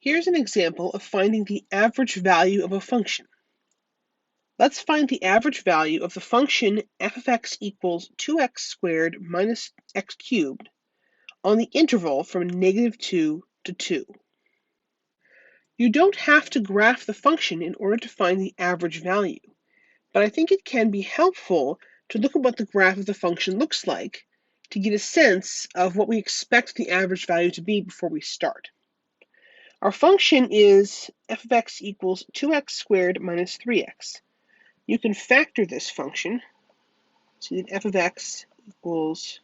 Here's an example of finding the average value of a function. Let's find the average value of the function f of x equals 2x squared minus x cubed on the interval from -2 to 2. You don't have to graph the function in order to find the average value, but I think it can be helpful to look at what the graph of the function looks like to get a sense of what we expect the average value to be before we start. Our function is f of x equals 2x squared minus 3x. You can factor this function, so that f of x equals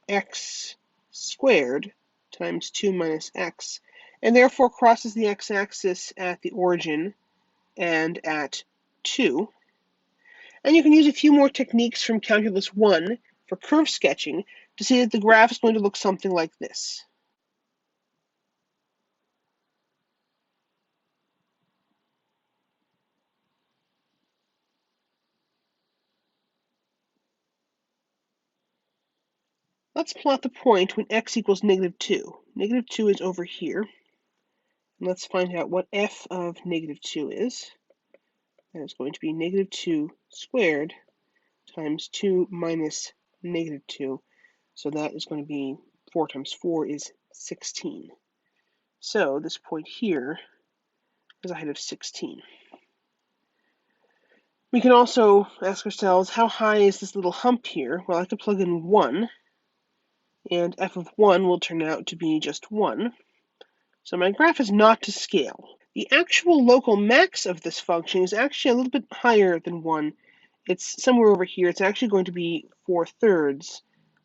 x squared times 2 minus x, and therefore crosses the x-axis at the origin and at 2. And you can use a few more techniques from Calculus 1 for curve sketching to see that the graph is going to look something like this. Let's plot the point when x equals -2. -2 is over here. And let's find out what f of -2 is. That is going to be -2 squared times 2 minus -2. So that is going to be 4 times 4 is 16. So this point here is a height of 16. We can also ask ourselves, how high is this little hump here? Well, I have to plug in 1, and f of 1 will turn out to be just 1. So my graph is not to scale. The actual local max of this function is actually a little bit higher than 1. It's somewhere over here. It's actually going to be 4/3.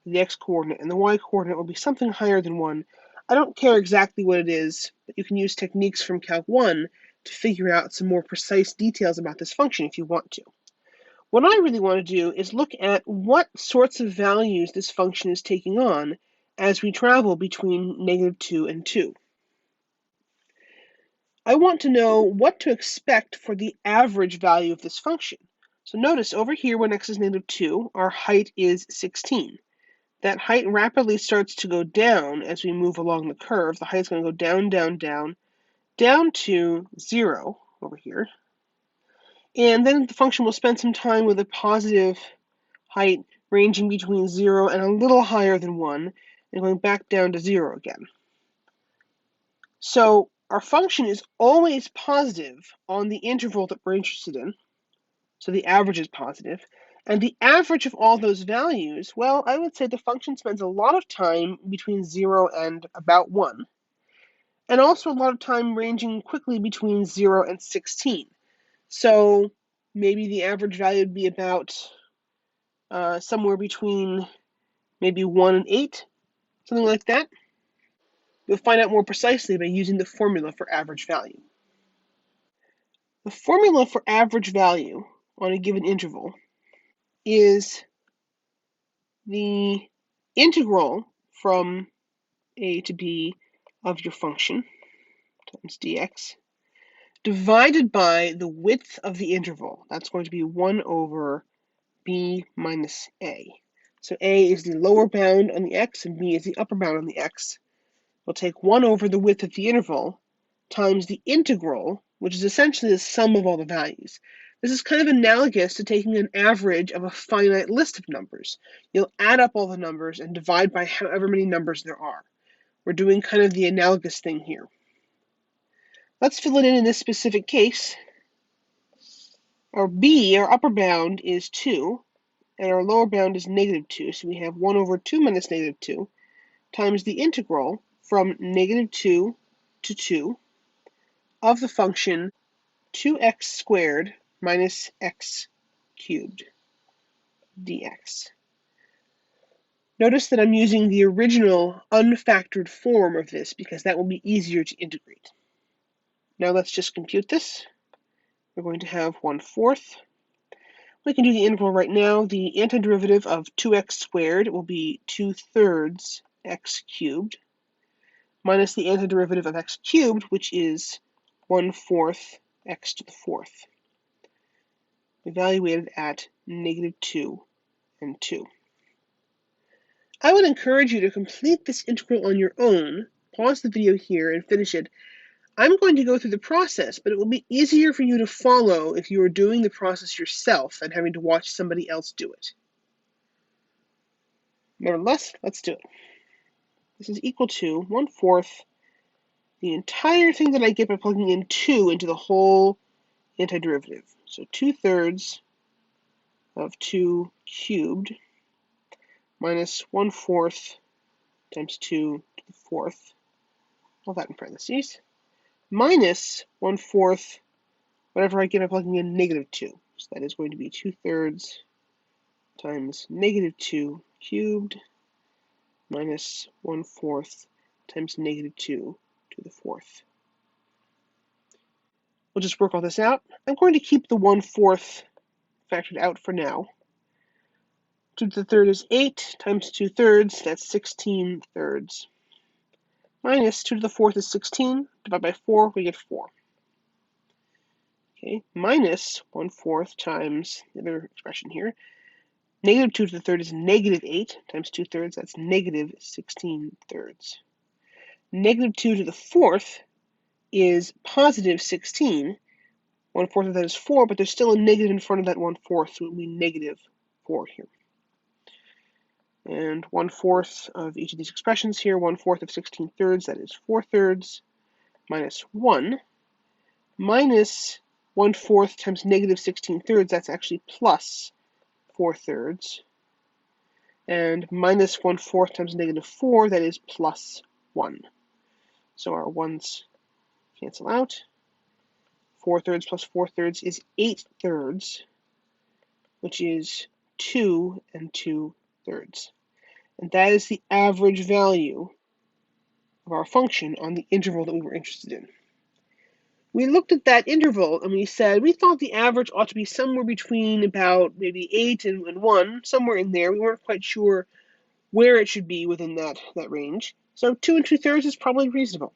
The x-coordinate, and the y-coordinate will be something higher than 1. I don't care exactly what it is, but you can use techniques from Calc 1 to figure out some more precise details about this function if you want to. What I really want to do is look at what sorts of values this function is taking on as we travel between -2 and 2. I want to know what to expect for the average value of this function. So notice over here when x is -2, our height is 16. That height rapidly starts to go down as we move along the curve. The height is going to go down, down, down, down to 0 over here. And then the function will spend some time with a positive height ranging between 0 and a little higher than 1, and going back down to 0 again. So our function is always positive on the interval that we're interested in. So the average is positive. And the average of all those values, well, I would say the function spends a lot of time between 0 and about 1. And also a lot of time ranging quickly between 0 and 16. So maybe the average value would be about somewhere between maybe 1 and 8, something like that. You'll find out more precisely by using the formula for average value. The formula for average value on a given interval is the integral from a to b of your function times dx divided by the width of the interval. That's going to be 1 over b minus a. So a is the lower bound on the x and b is the upper bound on the x. We'll take 1 over the width of the interval times the integral, which is essentially the sum of all the values. This is kind of analogous to taking an average of a finite list of numbers. You'll add up all the numbers and divide by however many numbers there are. We're doing kind of the analogous thing here. Let's fill it in this specific case. Our b, our upper bound, is 2, and our lower bound is -2. So we have 1 over 2 minus -2 times the integral from -2 to 2 of the function 2x squared minus x cubed dx. Notice that I'm using the original unfactored form of this because that will be easier to integrate. Now let's just compute this. We're going to have 1/4. We can do the integral right now. The antiderivative of 2x squared will be 2/3 x cubed minus the antiderivative of x cubed, which is 1/4 x to the 4th, evaluated at -2 and 2. I would encourage you to complete this integral on your own, pause the video here and finish it, I'm going to go through the process, but it will be easier for you to follow if you are doing the process yourself than having to watch somebody else do it. Nevertheless, let's do it. This is equal to 1/4 the entire thing that I get by plugging in 2 into the whole antiderivative. So 2/3 of 2 cubed minus 1/4 times 2 to the 4th, all that in parentheses, minus 1/4 whatever I get by plugging in -2. So that is going to be 2/3 times -2 cubed minus 1/4 times -2 to the 4th. We'll just work all this out. I'm going to keep the 1/4 factored out for now. 2 to the 3rd is 8 times 2/3, that's 16/3. Minus 2 to the 4th is 16, divided by 4, we get 4. Okay, minus 1/4 times the other expression here. -2 to the 3rd is -8 times 2/3, that's -16/3. -2 to the 4th is +16. 1/4 of that is 4, but there's still a negative in front of that 1/4, so it will be -4 here. And 1/4 of each of these expressions here, 1/4 of 16/3, that is 4/3, minus 1, minus 1/4 times -16/3, that's actually plus 4/3, and minus 1/4 times -4, that is plus 1. So our 1's cancel out. 4/3 plus 4/3 is 8/3, which is 2 2/3. And that is the average value of our function on the interval that we were interested in. We looked at that interval and we said we thought the average ought to be somewhere between about maybe 8 and 1, somewhere in there. We weren't quite sure where it should be within that range. So 2 2/3 is probably reasonable.